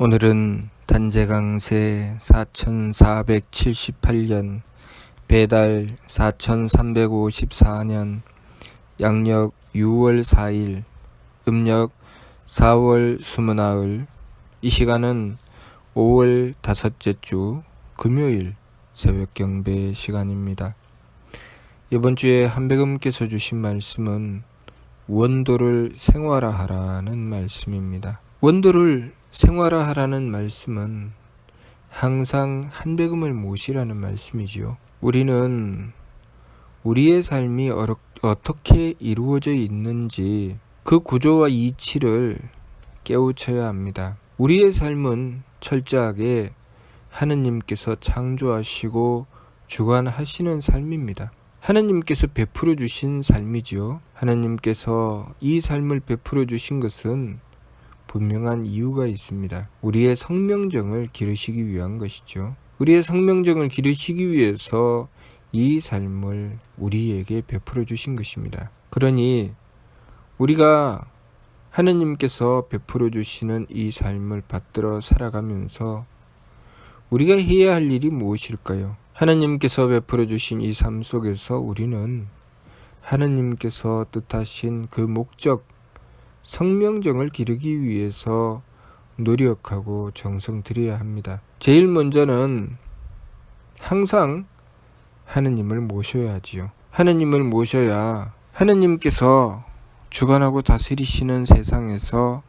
오늘은 단재강세 4478년 배달 4354년 양력 6월 4일 음력 4월 29일 이 시간은 5월 다섯째 주 금요일 새벽 경배 시간입니다. 이번 주에 한백음께서 주신 말씀은 원도를 생활화하라는 말씀입니다. 원도를 생활화하라는 말씀은 항상 한백음을 모시라는 말씀이지요. 우리는 우리의 삶이 어떻게 이루어져 있는지 그 구조와 이치를 깨우쳐야 합니다. 우리의 삶은 철저하게 하느님께서 창조하시고 주관하시는 삶입니다. 하느님께서 베풀어 주신 삶이지요. 하느님께서 이 삶을 베풀어 주신 것은 분명한 이유가 있습니다. 우리의 성명정을 기르시기 위한 것이죠. 우리의 성명정을 기르시기 위해서 이 삶을 우리에게 베풀어 주신 것입니다. 그러니 우리가 하느님께서 베풀어 주시는 이 삶을 받들어 살아가면서 우리가 해야 할 일이 무엇일까요? 하느님께서 베풀어 주신 이 삶 속에서 우리는 하느님께서 뜻하신 그 목적, 성명정을 기르기 위해서 노력하고 정성 들여야 합니다. 제일 먼저는 항상 하느님을 모셔야 하지요. 하느님을 모셔야 하느님께서 주관하고 다스리시는 세상에서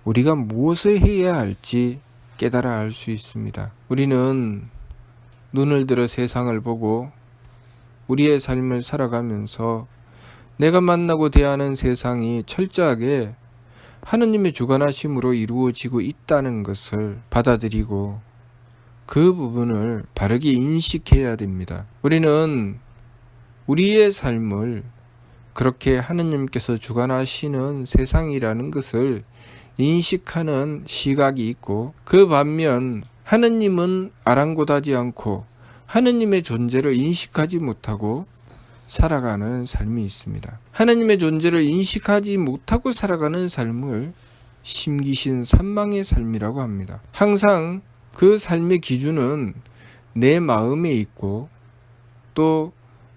우리가 무엇을 해야 할지 깨달아 알 수 있습니다. 우리는 눈을 들어 세상을 보고 우리의 삶을 살아가면서 내가 만나고 대하는 세상이 철저하게 하느님의 주관하심으로 이루어지고 있다는 것을 받아들이고 그 부분을 바르게 인식해야 됩니다. 우리는 우리의 삶을 그렇게 하느님께서 주관하시는 세상이라는 것을 인식하는 시각이 있고 그 반면 하느님은 아랑곳하지 않고 하느님의 존재를 인식하지 못하고 살아가는 삶이 있습니다. 하나님의 존재를 인식하지 못하고 살아가는 삶을 심기신 산망의 삶이라고 합니다. 항상 그 삶의 기준은 내 마음에 있고 또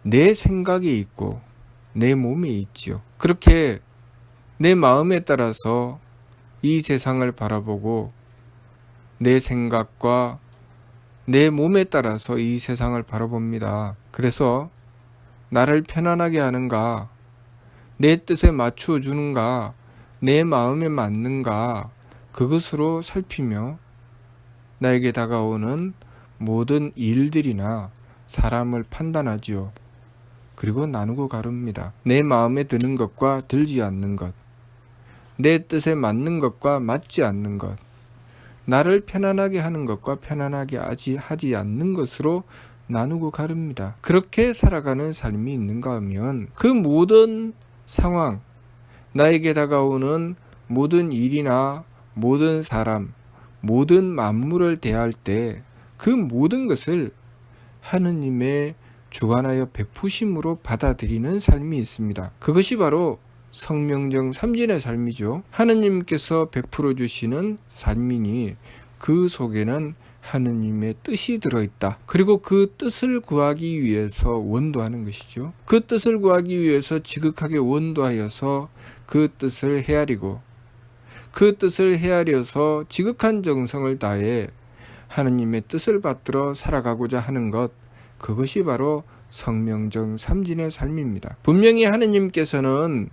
내 생각에 있고 내 몸에 있지요. 그렇게 내 마음에 따라서 이 세상을 바라보고 내 생각과 내 몸에 따라서 이 세상을 바라봅니다. 그래서 나를 편안하게 하는가, 내 뜻에 맞추어 주는가, 내 마음에 맞는가, 그것으로 살피며 나에게 다가오는 모든 일들이나 사람을 판단하지요. 그리고 나누고 가릅니다. 내 마음에 드는 것과 들지 않는 것, 내 뜻에 맞는 것과 맞지 않는 것, 나를 편안하게 하는 것과 편안하게 하지 않는 것으로 나누고 가릅니다. 그렇게 살아가는 삶이 있는가 하면 그 모든 상황, 나에게 다가오는 모든 일이나 모든 사람, 모든 만물을 대할 때 그 모든 것을 하느님의 주관하여 베푸심으로 받아들이는 삶이 있습니다. 그것이 바로 성명정 삼진의 삶이죠. 하느님께서 베풀어 주시는 삶이니 그 속에는 하느님의 뜻이 들어있다. 그리고 그 뜻을 구하기 위해서 원도하는 것이죠. 그 뜻을 구하기 위해서 지극하게 원도하여서 그 뜻을 헤아리고 그 뜻을 헤아려서 지극한 정성을 다해 하느님의 뜻을 받들어 살아가고자 하는 것, 그것이 바로 성명정 삼진의 삶입니다. 분명히 하느님께서는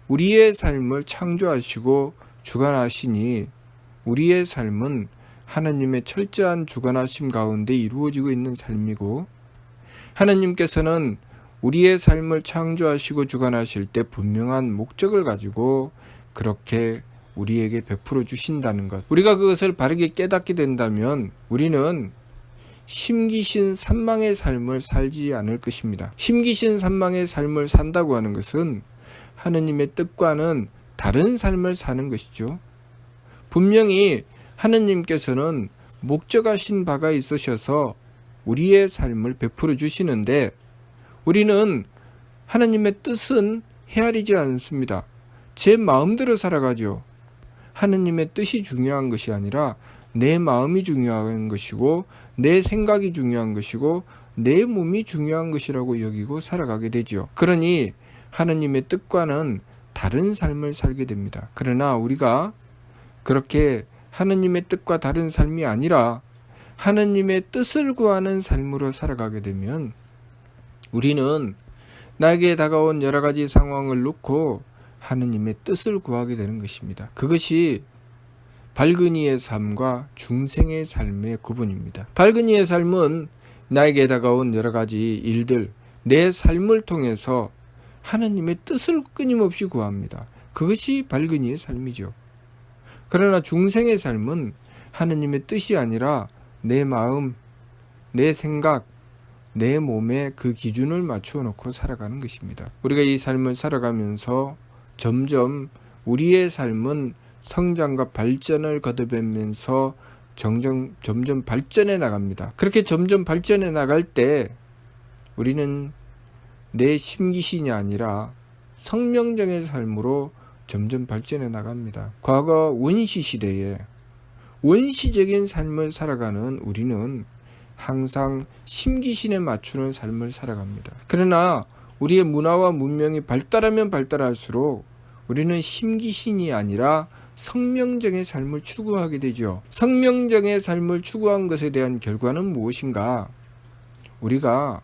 우리의 삶을 창조하시고 주관하시니 우리의 삶은 하나님의 철저한 주관하심 가운데 이루어지고 있는 삶이고 하나님께서는 우리의 삶을 창조하시고 주관하실 때 분명한 목적을 가지고 그렇게 우리에게 베풀어 주신다는 것. 우리가 그것을 바르게 깨닫게 된다면 우리는 심기신 산망의 삶을 살지 않을 것입니다. 심기신 산망의 삶을 산다고 하는 것은 하느님의 뜻과는 다른 삶을 사는 것이죠. 분명히 하느님께서는 목적하신 바가 있으셔서 우리의 삶을 베풀어 주시는데 우리는 하느님의 뜻은 헤아리지 않습니다. 제 마음대로 살아가죠. 하느님의 뜻이 중요한 것이 아니라 내 마음이 중요한 것이고 내 생각이 중요한 것이고 내 몸이 중요한 것이라고 여기고 살아가게 되죠. 그러니 하느님의 뜻과는 다른 삶을 살게 됩니다. 그러나 우리가 그렇게 하느님의 뜻과 다른 삶이 아니라 하느님의 뜻을 구하는 삶으로 살아가게 되면 우리는 나에게 다가온 여러 가지 상황을 놓고 하느님의 뜻을 구하게 되는 것입니다. 그것이 발근이의 삶과 중생의 삶의 구분입니다. 발근이의 삶은 나에게 다가온 여러 가지 일들, 내 삶을 통해서 하느님의 뜻을 끊임없이 구합니다. 그것이 발근이의 삶이죠. 그러나 중생의 삶은 하느님의 뜻이 아니라 내 마음, 내 생각, 내 몸에 그 기준을 맞추어 놓고 살아가는 것입니다. 우리가 이 삶을 살아가면서 점점 우리의 삶은 성장과 발전을 거듭하면서 점점 발전해 나갑니다. 그렇게 점점 발전해 나갈 때 우리는 내 심기신이 아니라 성명적인 삶으로 점점 발전해 나갑니다. 과거 원시 시대에 원시적인 삶을 살아가는 우리는 항상 심기신에 맞추는 삶을 살아갑니다. 그러나 우리의 문화와 문명이 발달하면 발달할수록 우리는 심기신이 아니라 성명적인 삶을 추구하게 되죠. 성명적인 삶을 추구한 것에 대한 결과는 무엇인가? 우리가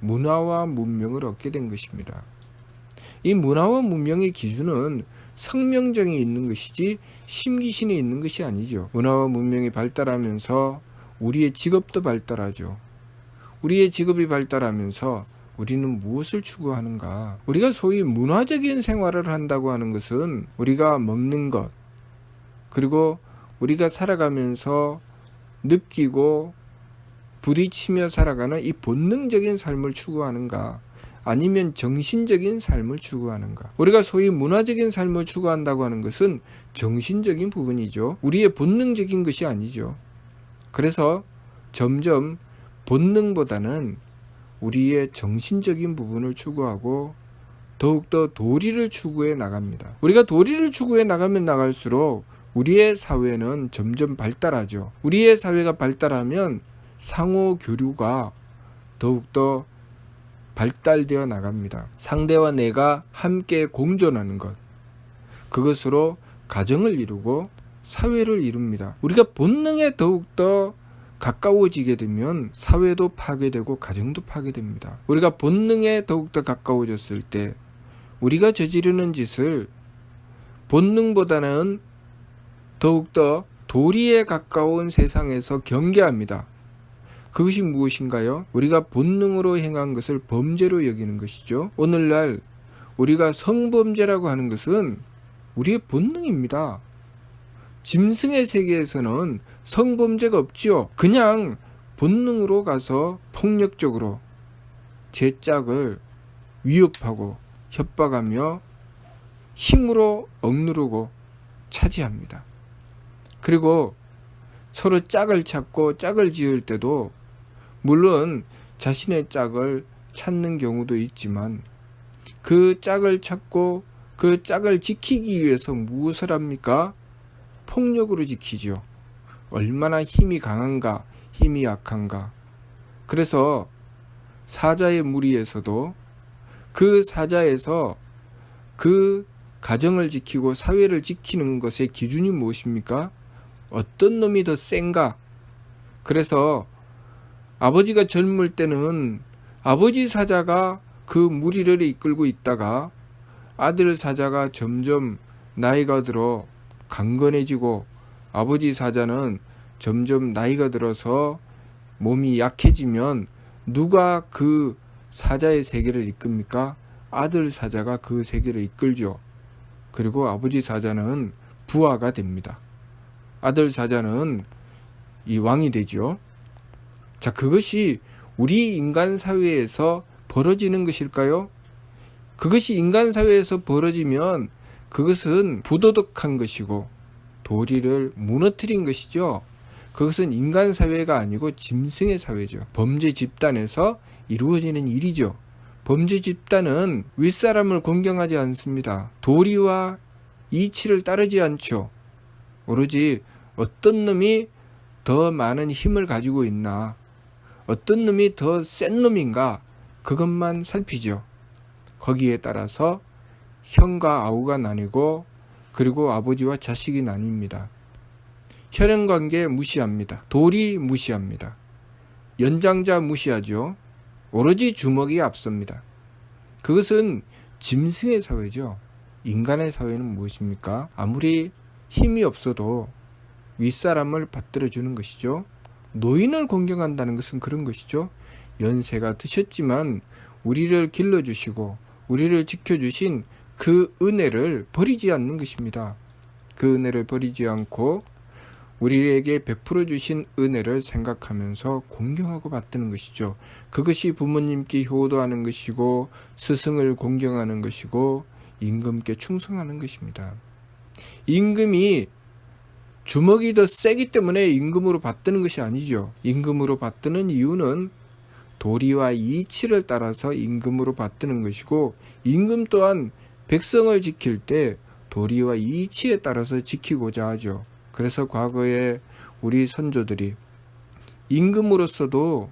문화와 문명을 얻게 된 것입니다. 이 문화와 문명의 기준은 성명정에 있는 것이지 심기신에 있는 것이 아니죠. 문화와 문명이 발달하면서 우리의 직업도 발달하죠. 우리의 직업이 발달하면서 우리는 무엇을 추구하는가? 우리가 소위 문화적인 생활을 한다고 하는 것은 우리가 먹는 것, 그리고 우리가 살아가면서 느끼고 부딪히며 살아가는 이 본능적인 삶을 추구하는가? 아니면 정신적인 삶을 추구하는가? 우리가 소위 문화적인 삶을 추구한다고 하는 것은 정신적인 부분이죠. 우리의 본능적인 것이 아니죠. 그래서 점점 본능보다는 우리의 정신적인 부분을 추구하고 더욱더 도리를 추구해 나갑니다. 우리가 도리를 추구해 나가면 나갈수록 우리의 사회는 점점 발달하죠. 우리의 사회가 발달하면 상호 교류가 더욱더 발달되어 나갑니다. 상대와 내가 함께 공존하는 것, 그것으로 가정을 이루고 사회를 이룹니다. 우리가 본능에 더욱더 가까워지게 되면 사회도 파괴되고 가정도 파괴됩니다. 우리가 본능에 더욱더 가까워졌을 때 우리가 저지르는 짓을 본능보다는 더욱더 도리에 가까운 세상에서 경계합니다. 그것이 무엇인가요? 우리가 본능으로 행한 것을 범죄로 여기는 것이죠. 오늘날 우리가 성범죄라고 하는 것은 우리의 본능입니다. 짐승의 세계에서는 성범죄가 없지요. 그냥 본능으로 가서 폭력적으로 제 짝을 위협하고 협박하며 힘으로 억누르고 차지합니다. 그리고 서로 짝을 찾고 짝을 지을 때도 물론 자신의 짝을 찾는 경우도 있지만 그 짝을 찾고 그 짝을 지키기 위해서 무엇을 합니까? 폭력으로 지키죠. 얼마나 힘이 강한가, 힘이 약한가. 그래서 사자의 무리에서도 그 사자에서 그 가정을 지키고 사회를 지키는 것의 기준이 무엇입니까? 어떤 놈이 더 센가? 그래서 아버지가 젊을 때는 아버지 사자가 그 무리를 이끌고 있다가 아들 사자가 점점 나이가 들어 강건해지고 아버지 사자는 점점 나이가 들어서 몸이 약해지면 누가 그 사자의 세계를 이끕니까? 아들 사자가 그 세계를 이끌죠. 그리고 아버지 사자는 부하가 됩니다. 아들 사자는 이 왕이 되죠. 자, 그것이 우리 인간 사회에서 벌어지는 것일까요? 그것이 인간 사회에서 벌어지면 그것은 부도덕한 것이고 도리를 무너뜨린 것이죠. 그것은 인간 사회가 아니고 짐승의 사회죠. 범죄 집단에서 이루어지는 일이죠. 범죄 집단은 윗사람을 공경하지 않습니다. 도리와 이치를 따르지 않죠. 오로지 어떤 놈이 더 많은 힘을 가지고 있나, 어떤 놈이 더 센 놈인가, 그것만 살피죠. 거기에 따라서 형과 아우가 나뉘고, 그리고 아버지와 자식이 나뉩니다. 혈연관계 무시합니다. 도리 무시합니다. 연장자 무시하죠. 오로지 주먹이 앞섭니다. 그것은 짐승의 사회죠. 인간의 사회는 무엇입니까? 아무리 힘이 없어도 윗사람을 받들어주는 것이죠. 노인을 공경한다는 것은 그런 것이죠. 연세가 드셨지만 우리를 길러주시고 우리를 지켜주신 그 은혜를 버리지 않는 것입니다. 그 은혜를 버리지 않고 우리에게 베풀어 주신 은혜를 생각하면서 공경하고 받드는 것이죠. 그것이 부모님께 효도하는 것이고, 스승을 공경하는 것이고, 임금께 충성하는 것입니다. 임금이 주먹이 더 세기 때문에 임금으로 받드는 것이 아니죠. 임금으로 받드는 이유는 도리와 이치를 따라서 임금으로 받드는 것이고, 임금 또한 백성을 지킬 때 도리와 이치에 따라서 지키고자 하죠. 그래서 과거에 우리 선조들이 임금으로서도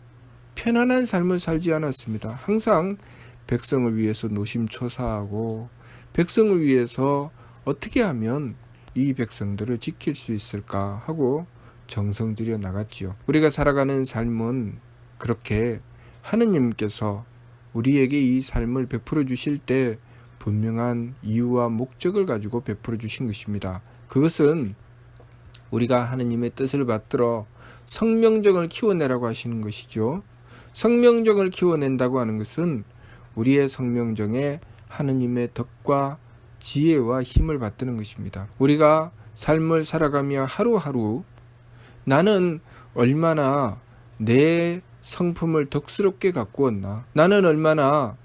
편안한 삶을 살지 않았습니다. 항상 백성을 위해서 노심초사하고 백성을 위해서 어떻게 하면 이 백성들을 지킬 수 있을까 하고 정성 들여 나갔지요. 우리가 살아가는 삶은 그렇게 하느님께서 우리에게 이 삶을 베풀어 주실 때 분명한 이유와 목적을 가지고 베풀어 주신 것입니다. 그것은 우리가 하느님의 뜻을 받들어 성명정을 키워내라고 하시는 것이죠. 성명정을 키워낸다고 하는 것은 우리의 성명정에 하느님의 덕과 지혜와 힘을 받드는 것입니다. 우리가 삶을 살아가며 하루하루 나는 얼마나 내 성품을 덕스럽게 가꾸었나, 나는 얼마나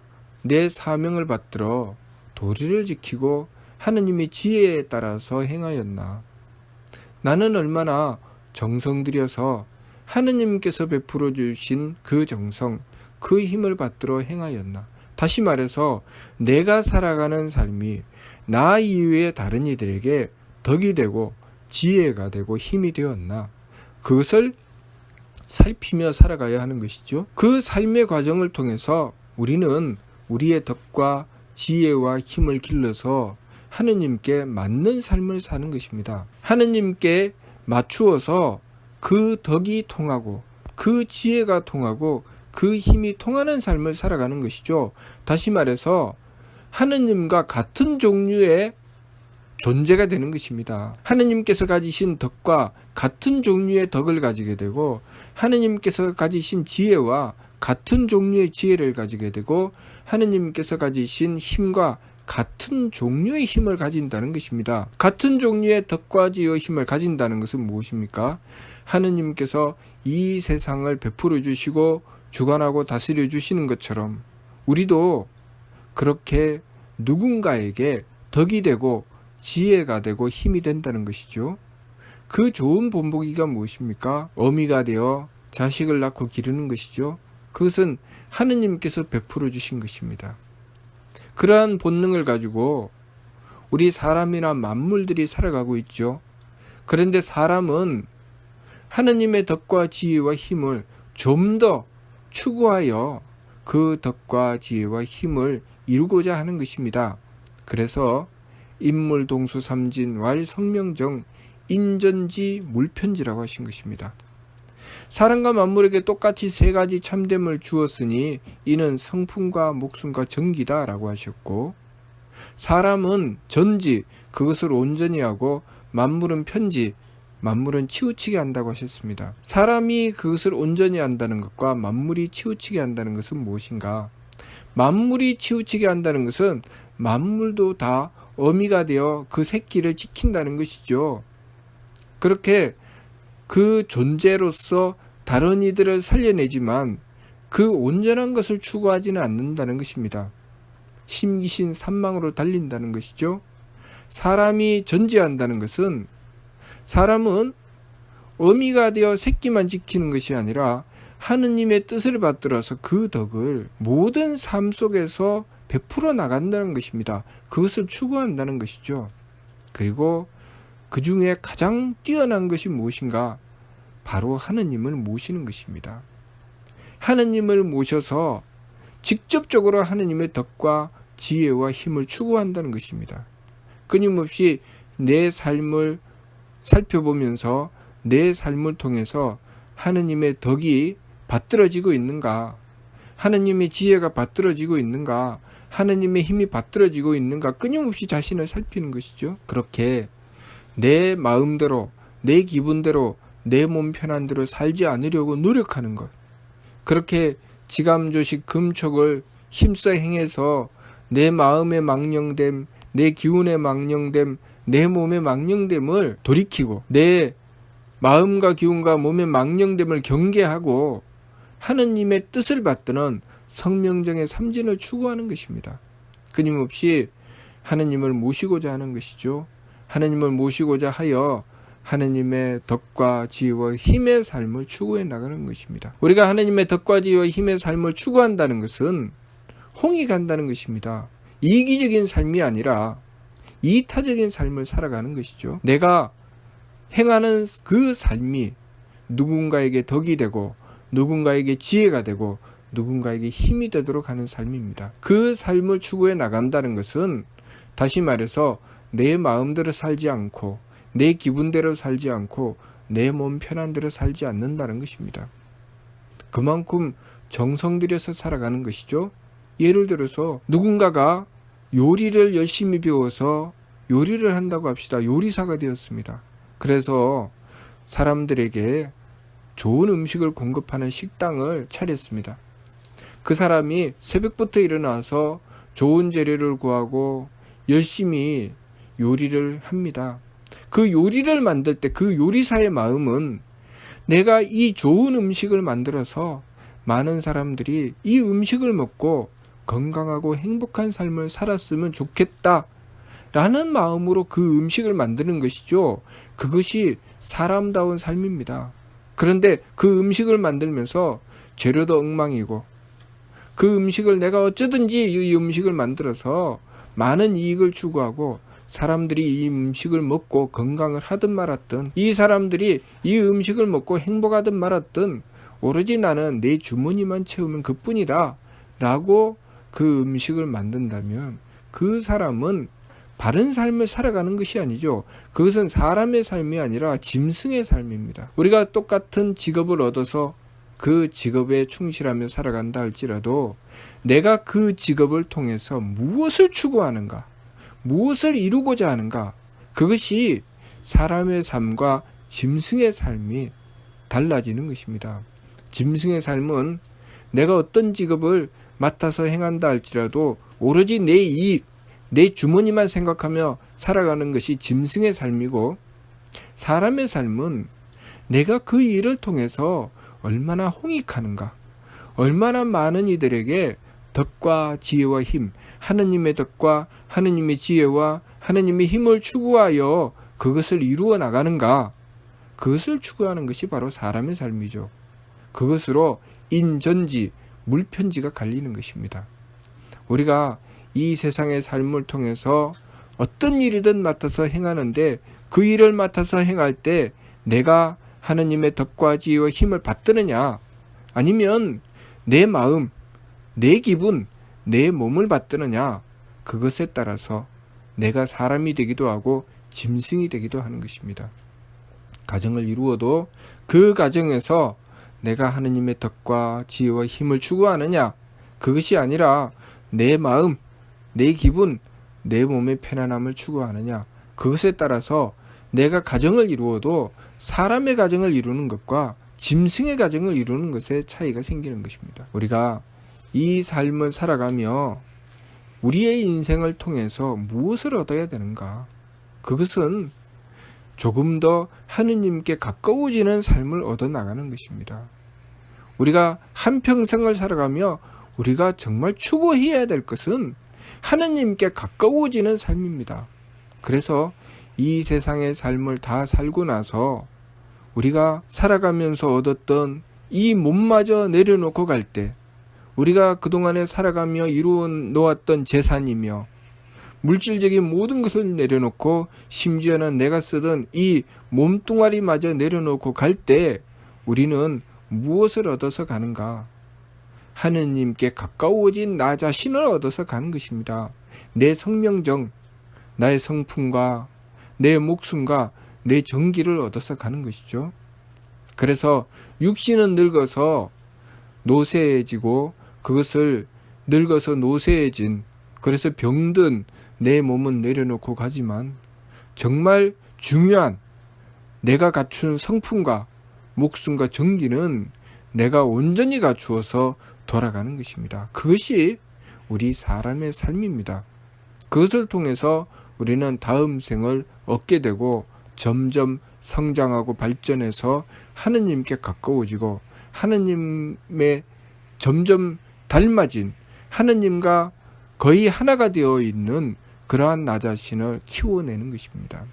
내 사명을 받들어 도리를 지키고 하느님의 지혜에 따라서 행하였나, 나는 얼마나 정성 들여서 하느님께서 베풀어 주신 그 정성, 그 힘을 받들어 행하였나. 다시 말해서 내가 살아가는 삶이 나 이외의 다른 이들에게 덕이 되고 지혜가 되고 힘이 되었나. 그것을 살피며 살아가야 하는 것이죠. 그 삶의 과정을 통해서 우리는 우리의 덕과 지혜와 힘을 길러서 하느님께 맞는 삶을 사는 것입니다. 하느님께 맞추어서 그 덕이 통하고 그 지혜가 통하고 그 힘이 통하는 삶을 살아가는 것이죠. 다시 말해서 하느님과 같은 종류의 존재가 되는 것입니다. 하느님께서 가지신 덕과 같은 종류의 덕을 가지게 되고, 하느님께서 가지신 지혜와 같은 종류의 지혜를 가지게 되고, 하느님께서 가지신 힘과 같은 종류의 힘을 가진다는 것입니다. 같은 종류의 덕과 지혜의 힘을 가진다는 것은 무엇입니까? 하느님께서 이 세상을 베풀어 주시고 주관하고 다스려 주시는 것처럼 우리도 그렇게 누군가에게 덕이 되고 지혜가 되고 힘이 된다는 것이죠. 그 좋은 본보기가 무엇입니까? 어미가 되어 자식을 낳고 기르는 것이죠. 그것은 하느님께서 베풀어 주신 것입니다. 그러한 본능을 가지고 우리 사람이나 만물들이 살아가고 있죠. 그런데 사람은 하느님의 덕과 지혜와 힘을 좀 더 추구하여 그 덕과 지혜와 힘을 이루고자 하는 것입니다. 그래서 인물동수삼진 왈성명정 인전지 물편지라고 하신 것입니다. 사람과 만물에게 똑같이 세 가지 참됨을 주었으니 이는 성품과 목숨과 정기다 라고 하셨고, 사람은 전지, 그것을 온전히 하고, 만물은 편지, 만물은 치우치게 한다고 하셨습니다. 사람이 그것을 온전히 한다는 것과 만물이 치우치게 한다는 것은 무엇인가? 만물이 치우치게 한다는 것은 만물도 다 어미가 되어 그 새끼를 지킨다는 것이죠. 그렇게 그 존재로서 다른 이들을 살려내지만 그 온전한 것을 추구하지는 않는다는 것입니다. 심기신 산망으로 달린다는 것이죠. 사람이 전지한다는 것은 사람은 어미가 되어 새끼만 지키는 것이 아니라 하느님의 뜻을 받들어서 그 덕을 모든 삶 속에서 베풀어 나간다는 것입니다. 그것을 추구한다는 것이죠. 그리고 그 중에 가장 뛰어난 것이 무엇인가? 바로 하느님을 모시는 것입니다. 하느님을 모셔서 직접적으로 하느님의 덕과 지혜와 힘을 추구한다는 것입니다. 끊임없이 내 삶을 살펴보면서 내 삶을 통해서 하느님의 덕이 받들어지고 있는가? 하느님의 지혜가 받들어지고 있는가? 하느님의 힘이 받들어지고 있는가? 끊임없이 자신을 살피는 것이죠. 그렇게 내 마음대로, 내 기분대로, 내 몸 편한 대로 살지 않으려고 노력하는 것. 그렇게 지감조식 금촉을 힘써 행해서 내 마음의 망령됨, 내 기운의 망령됨, 내 몸의 망령됨을 돌이키고 내 마음과 기운과 몸의 망령됨을 경계하고 하느님의 뜻을 받드는 성명정의 삼진을 추구하는 것입니다. 끊임없이 하느님을 모시고자 하는 것이죠. 하느님을 모시고자 하여 하느님의 덕과 지혜와 힘의 삶을 추구해 나가는 것입니다. 우리가 하느님의 덕과 지혜와 힘의 삶을 추구한다는 것은 홍이 간다는 것입니다. 이기적인 삶이 아니라 이타적인 삶을 살아가는 것이죠. 내가 행하는 그 삶이 누군가에게 덕이 되고 누군가에게 지혜가 되고 누군가에게 힘이 되도록 하는 삶입니다. 그 삶을 추구해 나간다는 것은 다시 말해서 내 마음대로 살지 않고 내 기분대로 살지 않고 내 몸 편한 대로 살지 않는다는 것입니다. 그만큼 정성 들여서 살아가는 것이죠. 예를 들어서 누군가가 요리를 열심히 배워서 요리를 한다고 합시다. 요리사가 되었습니다. 그래서 사람들에게 좋은 음식을 공급하는 식당을 차렸습니다. 그 사람이 새벽부터 일어나서 좋은 재료를 구하고 열심히 요리를 합니다. 그 요리를 만들 때 그 요리사의 마음은 내가 이 좋은 음식을 만들어서 많은 사람들이 이 음식을 먹고 건강하고 행복한 삶을 살았으면 좋겠다 라는 마음으로 그 음식을 만드는 것이죠. 그것이 사람다운 삶입니다. 그런데 그 음식을 만들면서 재료도 엉망이고 그 음식을 내가 어쩌든지 이 음식을 만들어서 많은 이익을 추구하고 사람들이 이 음식을 먹고 건강을 하든 말았든 이 사람들이 이 음식을 먹고 행복하든 말았든 오로지 나는 내 주머니만 채우면 그뿐이다 라고 그 음식을 만든다면 그 사람은 바른 삶을 살아가는 것이 아니죠. 그것은 사람의 삶이 아니라 짐승의 삶입니다. 우리가 똑같은 직업을 얻어서 그 직업에 충실하며 살아간다 할지라도 내가 그 직업을 통해서 무엇을 추구하는가, 무엇을 이루고자 하는가, 그것이 사람의 삶과 짐승의 삶이 달라지는 것입니다. 짐승의 삶은 내가 어떤 직업을 맡아서 행한다 할지라도 오로지 내 이익, 내 주머니만 생각하며 살아가는 것이 짐승의 삶이고, 사람의 삶은 내가 그 일을 통해서 얼마나 홍익하는가, 얼마나 많은 이들에게 덕과 지혜와 힘, 하느님의 덕과 하느님의 지혜와 하느님의 힘을 추구하여 그것을 이루어 나가는가, 그것을 추구하는 것이 바로 사람의 삶이죠. 그것으로 인전지, 물편지가 갈리는 것입니다. 우리가 이 세상의 삶을 통해서 어떤 일이든 맡아서 행하는데 그 일을 맡아서 행할 때 내가 하느님의 덕과 지혜와 힘을 받드느냐, 아니면 내 마음, 내 기분, 내 몸을 받드느냐, 그것에 따라서 내가 사람이 되기도 하고 짐승이 되기도 하는 것입니다. 가정을 이루어도 그 가정에서 내가 하느님의 덕과 지혜와 힘을 추구하느냐, 그것이 아니라 내 마음, 내 기분, 내 몸의 편안함을 추구하느냐, 그것에 따라서 내가 가정을 이루어도 사람의 가정을 이루는 것과 짐승의 가정을 이루는 것에 차이가 생기는 것입니다. 우리가 이 삶을 살아가며 우리의 인생을 통해서 무엇을 얻어야 되는가? 그것은 조금 더 하느님께 가까워지는 삶을 얻어나가는 것입니다. 우리가 한평생을 살아가며 우리가 정말 추구해야 될 것은 하느님께 가까워지는 삶입니다. 그래서 이 세상의 삶을 다 살고 나서 우리가 살아가면서 얻었던 이 몸마저 내려놓고 갈 때, 우리가 그동안에 살아가며 이루어 놓았던 재산이며 물질적인 모든 것을 내려놓고 심지어는 내가 쓰던 이 몸뚱아리마저 내려놓고 갈 때 우리는 무엇을 얻어서 가는가? 하느님께 가까워진 나 자신을 얻어서 가는 것입니다. 내 성명정, 나의 성품과 내 목숨과 내 정기를 얻어서 가는 것이죠. 그래서 육신은 늙어서 노쇠해지고 그것을 늙어서 노쇠해진, 그래서 병든 내 몸은 내려놓고 가지만 정말 중요한 내가 갖춘 성품과 목숨과 정기는 내가 온전히 갖추어서 돌아가는 것입니다. 그것이 우리 사람의 삶입니다. 그것을 통해서 우리는 다음 생을 얻게 되고 점점 성장하고 발전해서 하느님께 가까워지고 하느님의 점점 닮아진 하느님과 거의 하나가 되어 있는 그러한 나 자신을 키워내는 것입니다.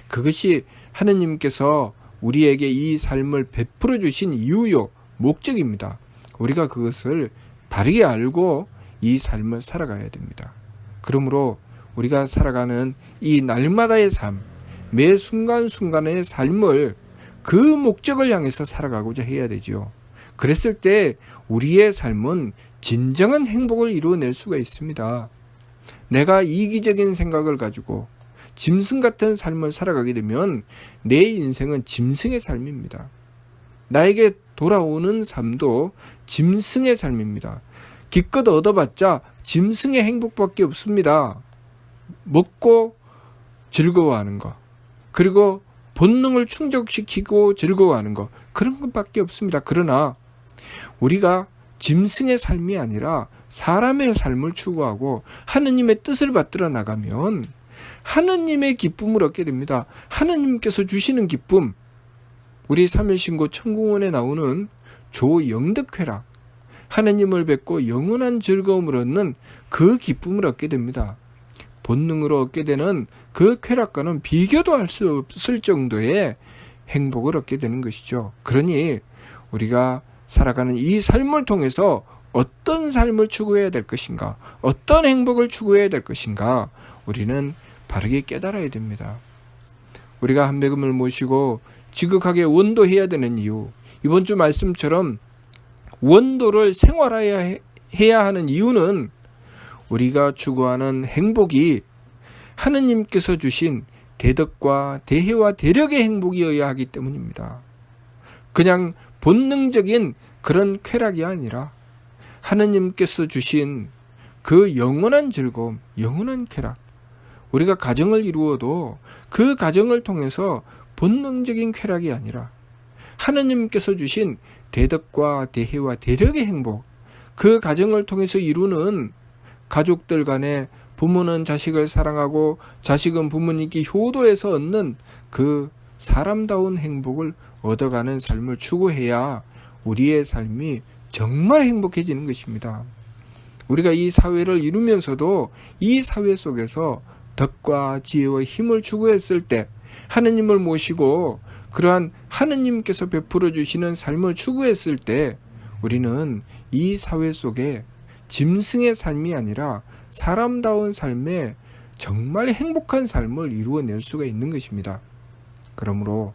그것이 하느님께서 우리에게 이 삶을 베풀어 주신 이유요, 목적입니다. 우리가 그것을 바르게 알고 이 삶을 살아가야 됩니다. 그러므로 우리가 살아가는 이 날마다의 삶, 매 순간순간의 삶을 그 목적을 향해서 살아가고자 해야 되죠. 그랬을 때 우리의 삶은 진정한 행복을 이루어낼 수가 있습니다. 내가 이기적인 생각을 가지고 짐승 같은 삶을 살아가게 되면 내 인생은 짐승의 삶입니다. 나에게 돌아오는 삶도 짐승의 삶입니다. 기껏 얻어봤자 짐승의 행복밖에 없습니다. 먹고 즐거워하는 것, 그리고 본능을 충족시키고 즐거워하는 것, 그런 것밖에 없습니다. 그러나 우리가 짐승의 삶이 아니라 사람의 삶을 추구하고 하느님의 뜻을 받들어 나가면 하느님의 기쁨을 얻게 됩니다. 하느님께서 주시는 기쁨, 우리 삼일신고 천궁원에 나오는 조영득쾌락, 하느님을 뵙고 영원한 즐거움을 얻는 그 기쁨을 얻게 됩니다. 본능으로 얻게 되는 그 쾌락과는 비교도 할 수 없을 정도의 행복을 얻게 되는 것이죠. 그러니 우리가 살아가는 이 삶을 통해서 어떤 삶을 추구해야 될 것인가, 어떤 행복을 추구해야 될 것인가, 우리는 바르게 깨달아야 됩니다. 우리가 한배금을 모시고 지극하게 원도해야 되는 이유, 이번 주 말씀처럼 원도를 생활해야 하는 이유는 우리가 추구하는 행복이 하느님께서 주신 대덕과 대혜와 대력의 행복이어야 하기 때문입니다. 그냥 본능적인 그런 쾌락이 아니라 하느님께서 주신 그 영원한 즐거움, 영원한 쾌락, 우리가 가정을 이루어도 그 가정을 통해서 본능적인 쾌락이 아니라 하느님께서 주신 대덕과 대혜와 대력의 행복, 그 가정을 통해서 이루는 가족들 간에 부모는 자식을 사랑하고 자식은 부모님께 효도해서 얻는 그 사람다운 행복을 얻어가는 삶을 추구해야 우리의 삶이 정말 행복해지는 것입니다. 우리가 이 사회를 이루면서도 이 사회 속에서 덕과 지혜와 힘을 추구했을 때, 하느님을 모시고 그러한 하느님께서 베풀어 주시는 삶을 추구했을 때 우리는 이 사회 속에 짐승의 삶이 아니라 사람다운 삶에 정말 행복한 삶을 이루어낼 수가 있는 것입니다. 그러므로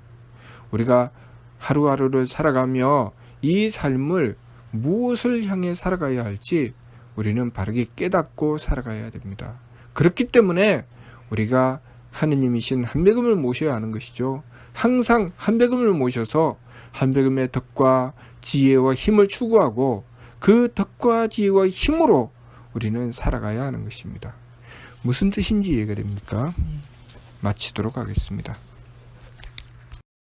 우리가 하루하루를 살아가며 이 삶을 무엇을 향해 살아가야 할지 우리는 바르게 깨닫고 살아가야 됩니다. 그렇기 때문에 우리가 하느님이신 한배금을 모셔야 하는 것이죠. 항상 한배금을 모셔서 한배금의 덕과 지혜와 힘을 추구하고 그 덕과 지혜와 힘으로 우리는 살아가야 하는 것입니다. 무슨 뜻인지 이해가 됩니까? 마치도록 하겠습니다.